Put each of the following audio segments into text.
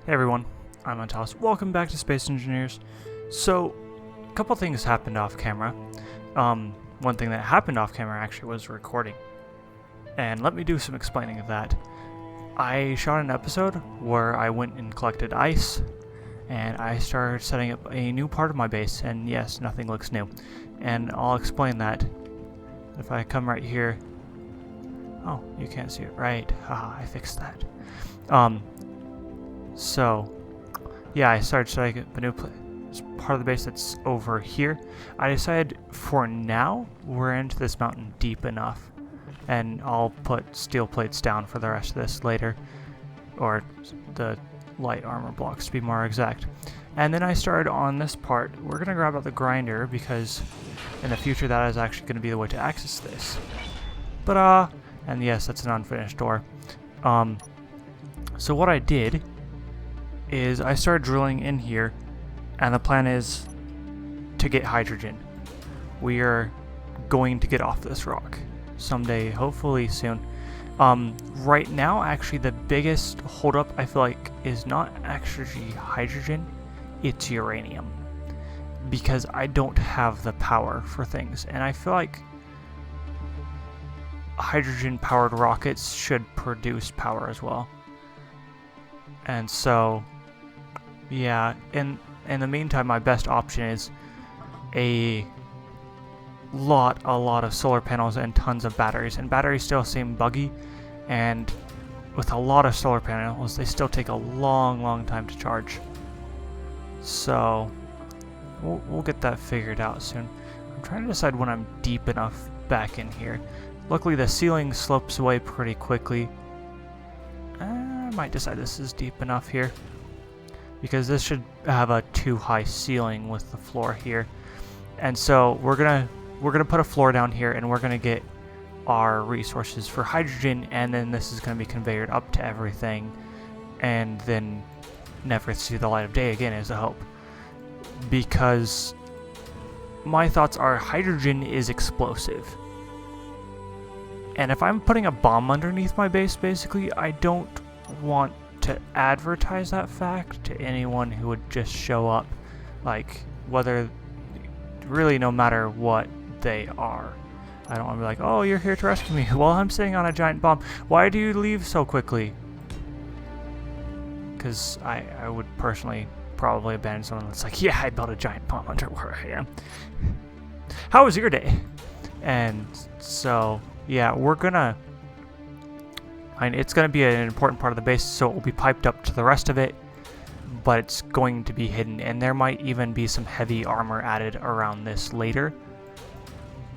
Hey everyone, I'm Antalous. Welcome back to Space Engineers. So, a couple things happened off camera. One thing that happened off camera actually was recording. And let me do some explaining of that. I shot an episode where I went and collected ice, and I started setting up a new part of my base, and yes, nothing looks new. And I'll explain that. If I come right here... Oh, you can't see it. Right. Haha, I fixed that. So, yeah, I started setting up a new part of the base that's over here. I decided for now, we're into this mountain deep enough. And I'll put steel plates down for the rest of this later. Or the light armor blocks to be more exact. And then I started on this part. We're going to grab out the grinder because in the future that is actually going to be the way to access this. But, and yes, that's an unfinished door. So what I did is I started drilling in here, and the plan is to get hydrogen. We are going to get off this rock someday, hopefully soon. Right now, actually, the biggest holdup I feel like is not actually hydrogen, it's uranium. Because I don't have the power for things, and I feel like hydrogen-powered rockets should produce power as well. And so, yeah, in the meantime, my best option is a lot of solar panels and tons of batteries. And batteries still seem buggy, and with a lot of solar panels, they still take a long time to charge. So, we'll get that figured out soon. I'm trying to decide when I'm deep enough back in here. Luckily, the ceiling slopes away pretty quickly. I might decide this is deep enough here, because this should have a too high ceiling with the floor here. And so we're gonna put a floor down here, and we're gonna get our resources for hydrogen, and then this is gonna be conveyed up to everything, and then never see the light of day again is the hope. Because my thoughts are hydrogen is explosive. And if I'm putting a bomb underneath my base, basically, I don't want to advertise that fact to anyone who would just show up, like, whether, really no matter what they are. I don't want to be like, oh, you're here to rescue me while I'm sitting on a giant bomb. Why do you leave so quickly? Because I would personally probably abandon someone that's like, yeah, I built a giant bomb under where I am. How was your day? And so, yeah, it's gonna be an important part of the base, so it will be piped up to the rest of it, but it's going to be hidden, and there might even be some heavy armor added around this later.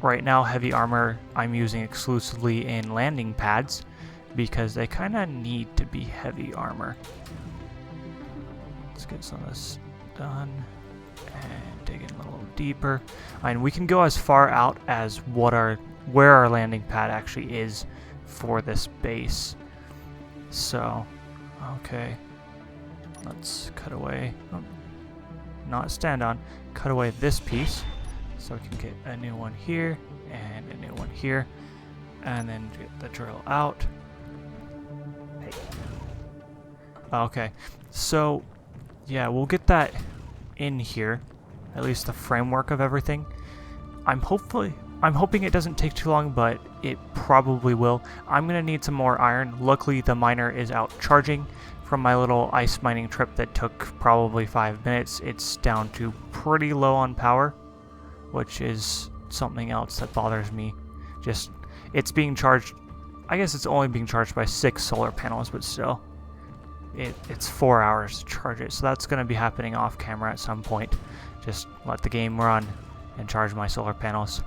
Right now, heavy armor I'm using exclusively in landing pads, because they kind of need to be heavy armor. Let's get some of this done, and dig in a little deeper. And we can go as far out as where our landing pad actually is for this base. So, okay, let's cut away, not stand on, cut away this piece, so we can get a new one here, and a new one here, and then get the drill out. Hey. Okay, so, yeah, we'll get that in here, at least the framework of everything. I'm hoping it doesn't take too long, but it probably will. I'm going to need some more iron. Luckily, the miner is out charging from my little ice mining trip that took probably 5 minutes. It's down to pretty low on power, which is something else that bothers me. Just, it's being charged, I guess it's only being charged by 6 solar panels, but still, it's 4 hours to charge it. So that's going to be happening off camera at some point. Just let the game run and charge my solar panels.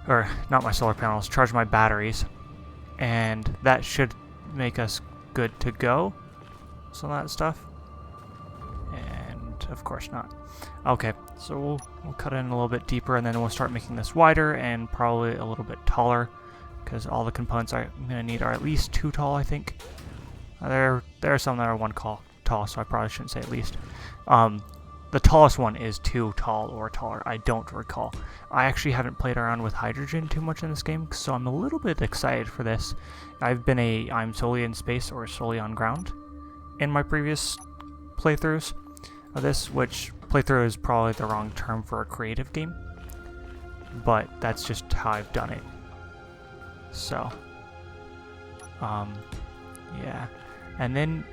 Or, not my solar panels, charge my batteries. And that should make us good to go. Some of that stuff. And, of course not. Okay, so we'll cut in a little bit deeper, and then we'll start making this wider and probably a little bit taller. Because all the components I'm going to need are at least 2 tall, I think. There are some that are 1 tall, so I probably shouldn't say at least. The tallest one is 2 tall or taller. I don't recall. I actually haven't played around with hydrogen too much in this game, so I'm a little bit excited for this. I'm solely in space or solely on ground, in my previous playthroughs of this, which playthrough is probably the wrong term for a creative game, but that's just how I've done it. So, yeah. And then,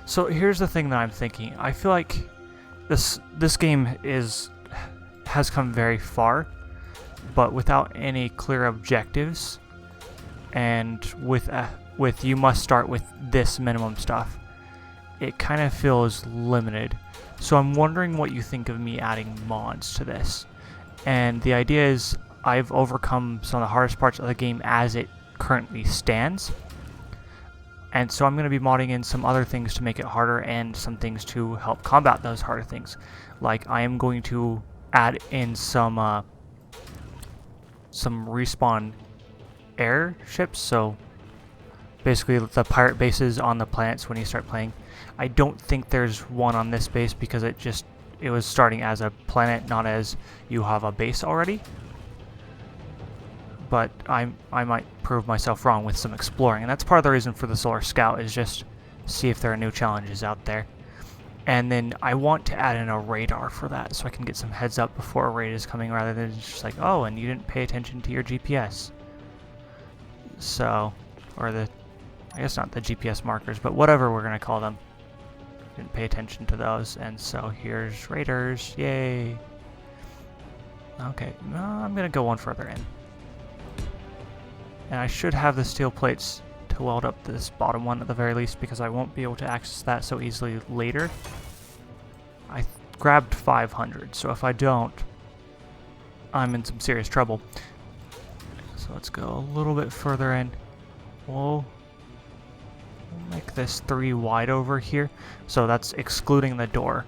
so here's the thing that I'm thinking. I feel like this game has come very far, but without any clear objectives, and with you must start with this minimum stuff. It kind of feels limited. So I'm wondering what you think of me adding mods to this. And the idea is I've overcome some of the hardest parts of the game as it currently stands. And so I'm going to be modding in some other things to make it harder and some things to help combat those harder things. Like I am going to add in some respawn airships, so basically the pirate bases on the planets when you start playing. I don't think there's one on this base because it was starting as a planet, not as you have a base already. But I might prove myself wrong with some exploring, and that's part of the reason for the Solar Scout, is just see if there are new challenges out there. And then I want to add in a radar for that, so I can get some heads up before a raid is coming, rather than just like, oh, and you didn't pay attention to your GPS. So, or I guess not the GPS markers, but whatever we're gonna call them. Didn't pay attention to those, and so here's raiders, yay! Okay, I'm gonna go one further in. And I should have the steel plates to weld up this bottom one at the very least, because I won't be able to access that so easily later. I grabbed 500, so if I don't, I'm in some serious trouble. So let's go a little bit further in. We'll make this 3 wide over here, so that's excluding the door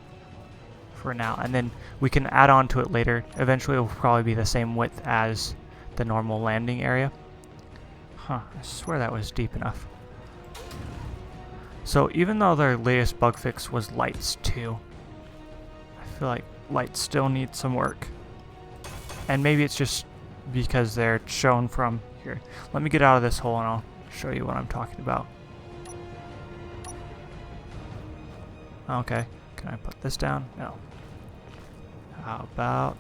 for now, and then we can add on to it later. Eventually it will probably be the same width as the normal landing area. Huh, I swear that was deep enough. So even though their latest bug fix was lights too, I feel like lights still need some work. And maybe it's just because they're shown from here. Let me get out of this hole and I'll show you what I'm talking about. Okay, can I put this down? No. How about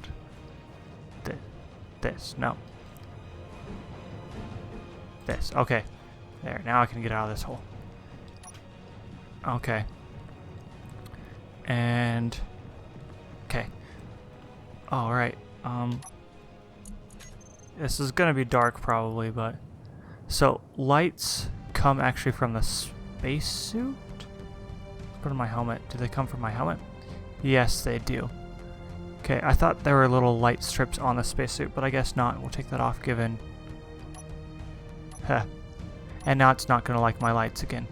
this? No. This. Okay. There. Now I can get out of this hole. Okay. And okay. All right. This is gonna be dark probably, but so lights come actually from the spacesuit. Put on my helmet. Do they come from my helmet? Yes, they do. Okay, I thought there were little light strips on the spacesuit, but I guess not. We'll take that off given. Heh. And now it's not going to like my lights again.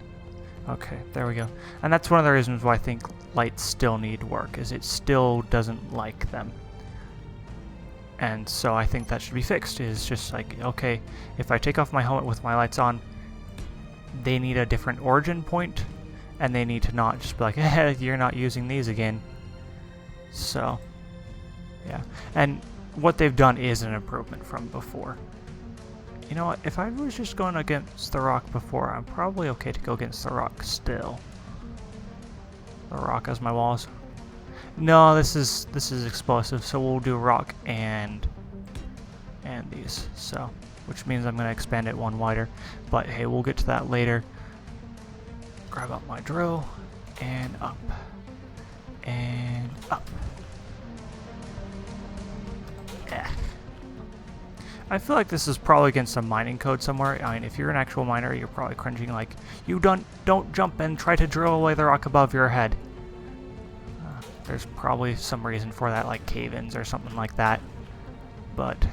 Okay, there we go. And that's one of the reasons why I think lights still need work, is it still doesn't like them. And so I think that should be fixed, is just like, okay, if I take off my helmet with my lights on, they need a different origin point, and they need to not just be like, eh, you're not using these again. So, yeah. And what they've done is an improvement from before. You know what, if I was just going against the rock before, I'm probably okay to go against the rock still. The rock as my walls. No, this is explosive, so we'll do rock and these. So, which means I'm going to expand it one wider. But hey, we'll get to that later. Grab up my drill, and up, and up. Yeah. I feel like this is probably against some mining code somewhere. I mean, if you're an actual miner, you're probably cringing like, you don't jump and try to drill away the rock above your head. There's probably some reason for that, like cave-ins or something like that. But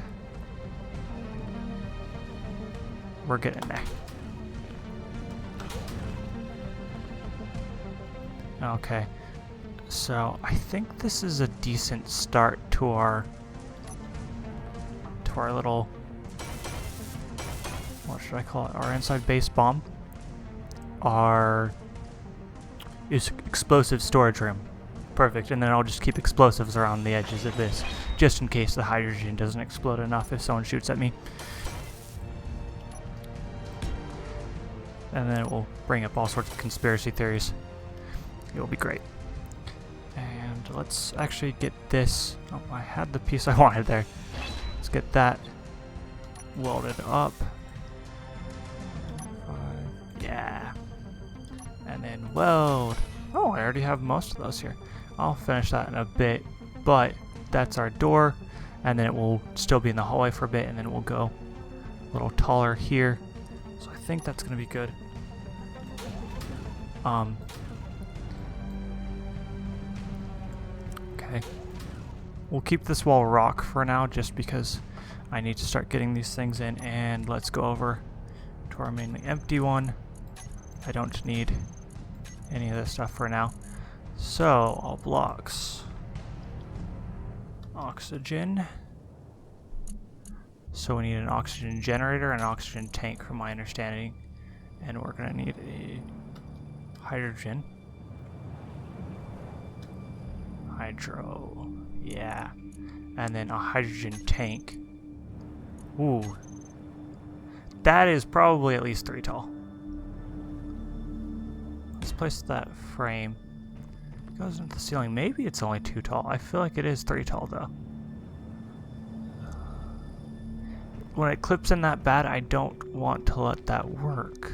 we're getting there. Okay, so I think this is a decent start to our little, what should I call it? Our inside base bomb. Our explosive storage room. Perfect, and then I'll just keep explosives around the edges of this, just in case the hydrogen doesn't explode enough if someone shoots at me. and then it will bring up all sorts of conspiracy theories. It will be great. And let's actually get this. Oh, I had the piece I wanted there. Let's get that welded up. Yeah. And then weld. Oh, I already have most of those here. I'll finish that in a bit, but that's our door, and then it will still be in the hallway for a bit, and then it will go a little taller here. So I think that's going to be good. Okay. We'll keep this wall rock for now, just because I need to start getting these things in, and let's go over to our mainly empty one. I don't need any of this stuff for now. So, all blocks. Oxygen. So we need an oxygen generator and an oxygen tank from my understanding. And we're going to need a hydrogen. Hydro. Yeah. And then a hydrogen tank. Ooh. That is probably at least 3 tall. Let's place that frame. It goes into the ceiling. Maybe it's only 2 tall. I feel like it is 3 tall though. When it clips in that bad, I don't want to let that work.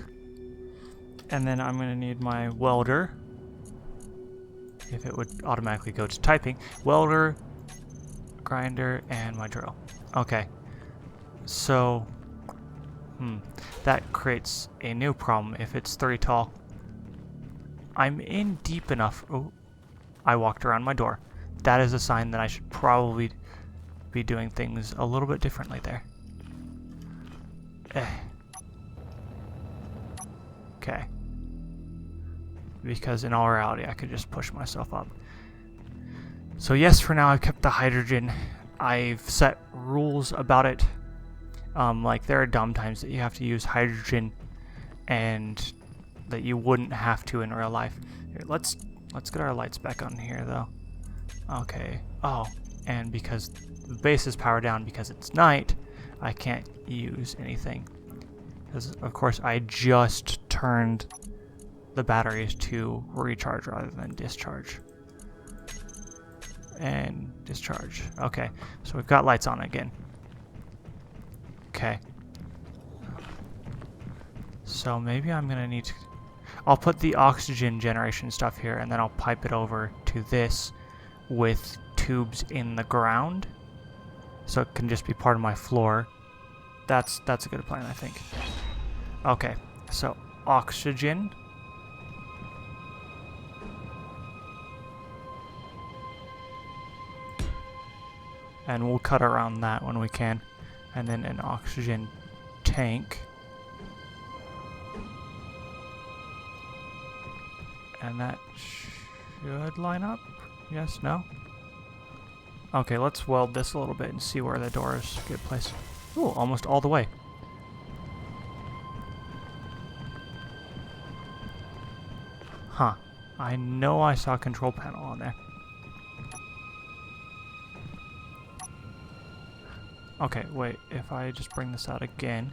And then I'm going to need my welder. If it would automatically go to typing. Welder, grinder, and my drill. Okay. So, that creates a new problem if it's 3 tall. I'm in deep enough. Oh, I walked around my door. That is a sign that I should probably be doing things a little bit differently there. Okay. Because in all reality, I could just push myself up. So yes, for now I've kept the hydrogen. I've set rules about it. Like there are dumb times that you have to use hydrogen and that you wouldn't have to in real life. Here, let's get our lights back on here though. Okay. Oh, and because the base is powered down because it's night, I can't use anything. Because of course I just turned the batteries to recharge rather than discharge. And discharge. Okay, so we've got lights on again. Okay. So maybe I'm gonna need to... I'll put the oxygen generation stuff here, and then I'll pipe it over to this with tubes in the ground, so it can just be part of my floor. That's a good plan, I think. Okay, so oxygen. And we'll cut around that when we can. And then an oxygen tank. And that should line up. Yes, no? Okay, let's weld this a little bit and see where the doors get placed. Ooh, almost all the way. Huh. I know I saw a control panel on there. Okay, wait, if I just bring this out again.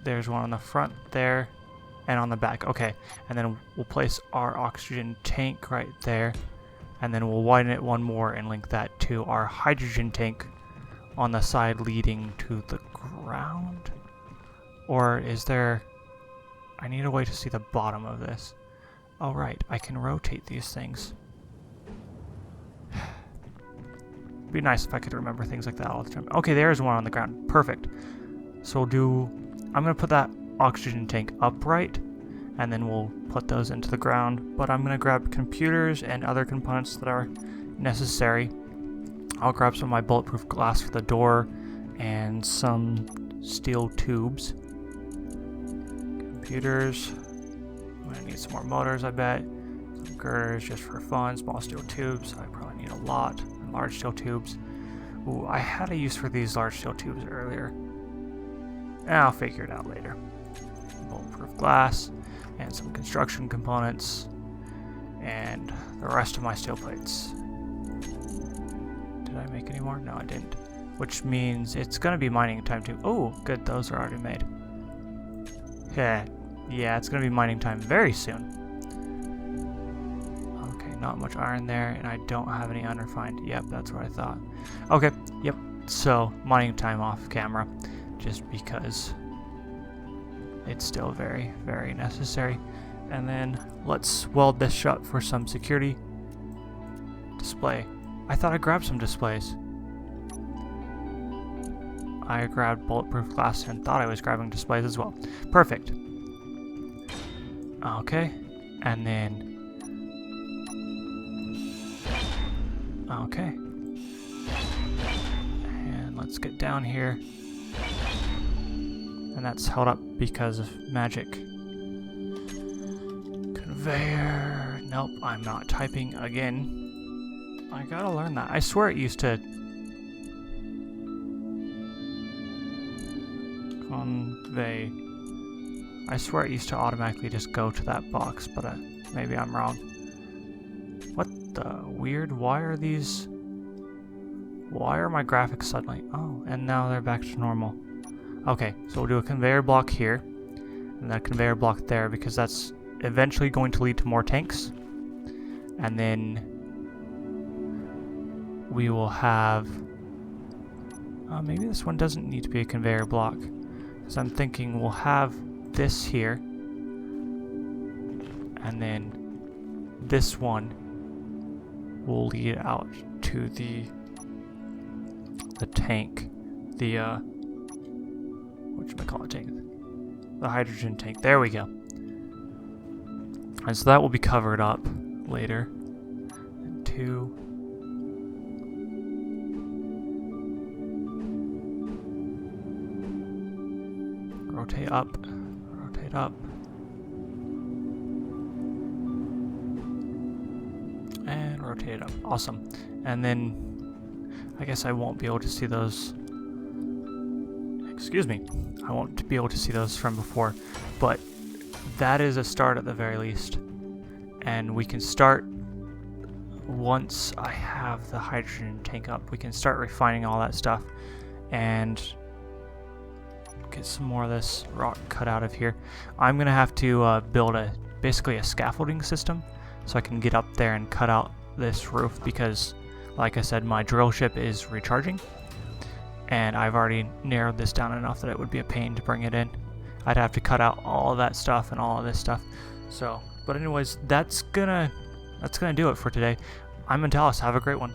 There's one on the front there. And on the back. Okay, and then we'll place our oxygen tank right there, and then we'll widen it one more and link that to our hydrogen tank on the side leading to the ground. Or is there... I need a way to see the bottom of this. Oh right, I can rotate these things. Be nice if I could remember things like that all the time. Okay, there's one on the ground. Perfect. So we'll do... I'm going to put that oxygen tank upright, and then we'll put those into the ground. But I'm going to grab computers and other components that are necessary. I'll grab some of my bulletproof glass for the door and some steel tubes. Computers. I'm going to need some more motors, I bet. Some girders just for fun. Small steel tubes. I probably need a lot. And large steel tubes. Ooh, I had a use for these large steel tubes earlier. I'll figure it out later. Bulletproof glass and some construction components and the rest of my steel plates. Did I make any more? No, I didn't. Which means it's going to be mining time too. Oh, good. Those are already made. Yeah. Yeah, it's gonna be mining time very soon. Okay, not much iron there, and I don't have any unrefined. Yep, that's what I thought. Okay, yep. So, mining time off camera, just because it's still very, very necessary. And then let's weld this shut for some security. Display. I thought I grabbed some displays. I grabbed bulletproof glass and thought I was grabbing displays as well. Perfect. Okay. And then... Okay. And let's get down here. And that's held up because of magic. Conveyor. Nope, I'm not typing again. I gotta learn that. I swear it used to... Convey. I swear it used to automatically just go to that box, but maybe I'm wrong. What the weird? Why are these... Why are my graphics suddenly... Oh, and now they're back to normal. Okay, so we'll do a conveyor block here, and that conveyor block there, because that's eventually going to lead to more tanks. And then we will have... maybe this one doesn't need to be a conveyor block, because I'm thinking we'll have this here, and then this one will lead out to the tank, the whatchamacallit tank, the hydrogen tank. There we go. And so that will be covered up later. And 2. Rotate up, rotate up. And rotate it up. Awesome. And then I guess I won't be able to see those. Excuse me. I won't be able to see those from before, but that is a start at the very least. And we can start, once I have the hydrogen tank up, we can start refining all that stuff and get some more of this rock cut out of here. I'm gonna have to build basically a scaffolding system so I can get up there and cut out this roof, because like I said, my drill ship is recharging and I've already narrowed this down enough that it would be a pain to bring it in. I'd have to cut out all of that stuff and all of this stuff. So, but anyways, that's gonna do it for today. I'm Antalous. Have a great one.